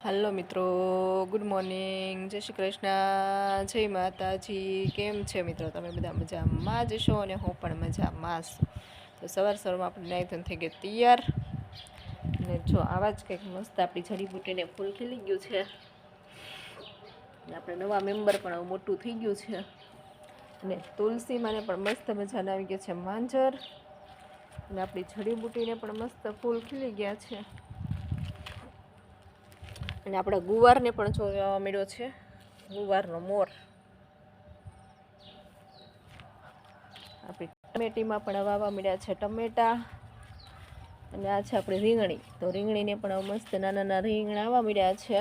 હાલો મિત્રો, good morning, જય શ્રી કૃષ્ણ, જય માતાજી. કેમ છે મિત્રો? તમે બધા મજામાં જ છો અને હું પણ મજામાં છું. તો સવારમાં આપણે નાઈ ધોઈને થઈ ગયા તૈયાર. અને જો આવા જ કંઈક મસ્ત આપણી જડીબુટીને ફૂલ ખીલી ગયું છે. આપણે નવા મેમ્બર પણ મોટું થઈ ગયું છે. અને તુલસી માને પણ મસ્ત મજાના આવી ગયા છે માંજર. અને આપણી જડીબુટીને પણ મસ્ત ફૂલ ખીલી ગયા છે. અને આપણા ગુવારને પણ જોવા મળ્યો છે, ગુવારનો મોર. આપણી ટમેટીમાં પણ વાવવા મળ્યા છે ટમેટા. અને આ છે આપણી રીંગણી. તો રીંગણીને પણ મસ્ત નાના નાના રીંગણા આવવા મળ્યા છે.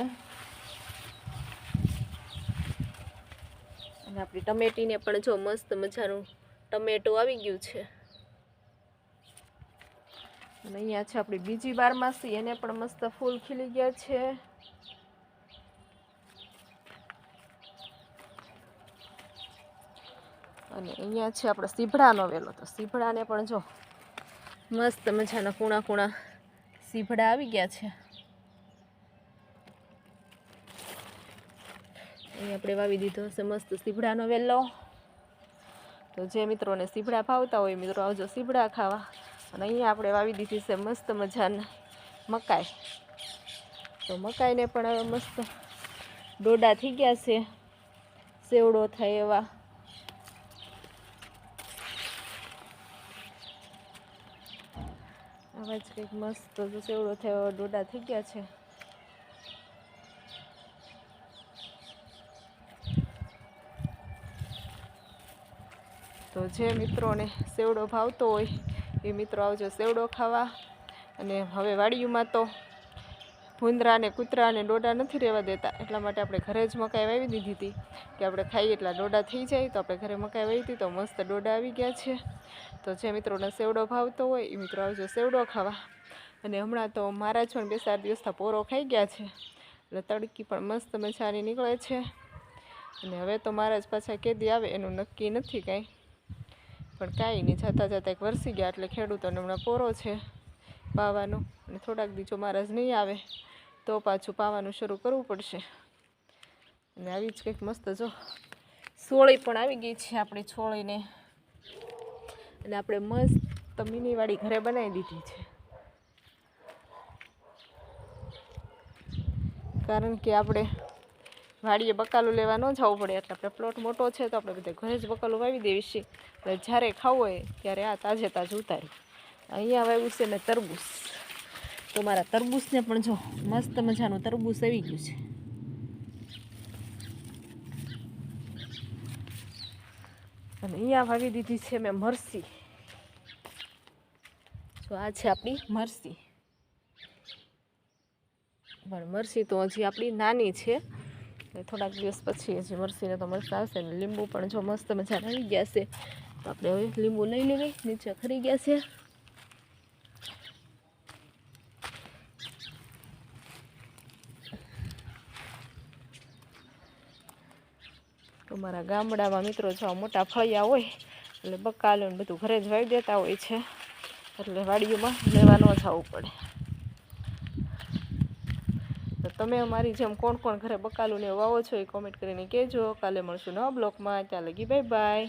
અને આપણી ટમેટીને પણ જો મસ્ત મજાનું ટમેટો આવી ગયું છે. અને અહીંયા છે આપણી બીજી બારમાસી, એને પણ મસ્ત ફૂલ ખીલી ગયા છે. અને અહીંયા છે આપણે સીભડાનો વેલો. તો સીભડાને પણ જો મસ્ત મજાના કૂણા કૂણા સીભડા આવી ગયા છે. અહીં આપણે વાવી દીધો હશે મસ્ત સીભડાનો વેલો. તો જે મિત્રોને સીભડા ભાવતા હોય મિત્રો આવજો સીભડા ખાવા. અને અહીંયા આપણે વાવી દીધી છે મસ્ત મજાના મકાઈ. તો મકાઈને પણ હવે મસ્ત ડોડા થઈ ગયા છે, સેવડો થાય એવા. આવા જ કંઈક મસ્ત સેવડો થાય એવા ડોડા થઈ ગયા છે. તો જે મિત્રોને સેવડો ભાવતો હોય એ મિત્રો આવજો સેવડો ખાવા. અને હવે વાડીઓમાં તો ભૂંદરા ને કૂતરા અને ડોડા નથી રહેવા દેતા, એટલા માટે આપણે ઘરે જ મકાઈ વાવી દીધી હતી કે આપણે ખાઈએ એટલા ડોડા થઈ જાય. તો આપણે ઘરે મકાઈ વાવી હતી તો મસ્ત ડોડા આવી ગયા છે. તો જે મિત્રોને સેવડો ભાવતો હોય એ મિત્રો આવજો સેવડો ખાવા. અને હમણાં તો મારા છો ને 2-4 દિવસથી પોરો ખાઈ ગયા છે, એટલે તડકી પણ મસ્ત મજાની નીકળે છે. અને હવે તો મારા જ પાછા કેદી આવે એનું નક્કી નથી કાંઈ, પણ કાંઈ નહીં, જતાં જતાં એક વરસી ગયા એટલે ખેડૂતોને હમણાં પોરો છે પાવાનું. અને થોડાક દી જો મહારાજ નહીં આવે તો પાછું પાવાનું શરૂ કરવું પડશે. અને આવી જ કંઈક મસ્ત જો સોળી પણ આવી ગઈ છે આપણી છોળીને. અને આપણે મસ્ત મિનીવાડી ઘરે બનાવી દીધી છે, કારણ કે આપણે વાડીએ બકાલું લેવા ન જવું પડે. એટલે આપણે પ્લોટ મોટો છે તો આપણે બધે ઘરે જ બકાલું વાવી દેવી છીએ. એટલે જ્યારે ખાવું હોય ત્યારે આ તાજે તાજું ઉતારી. અહીંયા વાવ્યું છે ને તરબૂચ. તો મારા તરબૂચને પણ જો મસ્ત મજાનું તરબૂચ આવી ગયું છે. અને અહીંયા વાવી દીધી છે મેં મરસી. જો આ છે આપણી મરસી. પણ મરસી તો હજી આપણી નાની છે, થોડાક દિવસ પછી હજી મરસીને તો મસ્ત આવશે. ને લીંબુ પણ જો મસ્ત મજાના આવી ગયા છે. તો આપણે હવે લીંબુ લઈ લેવી, નીચે ખરી ગયા છે. તો મારા ગામડામાં મિત્રો જો મોટા ફળિયા હોય એટલે બકાલું ને બધું ઘરે જ વાવી દેતા હોય છે, એટલે વાડીઓમાં લેવા ન જવું પડે. તો તમે અમારી જેમ કોણ કોણ ઘરે બકાલું ને વાવો છો એ કોમેન્ટ કરીને કહેજો. કાલે મળશું નવા બ્લોગમાં. ત્યાં લગી બાય બાય.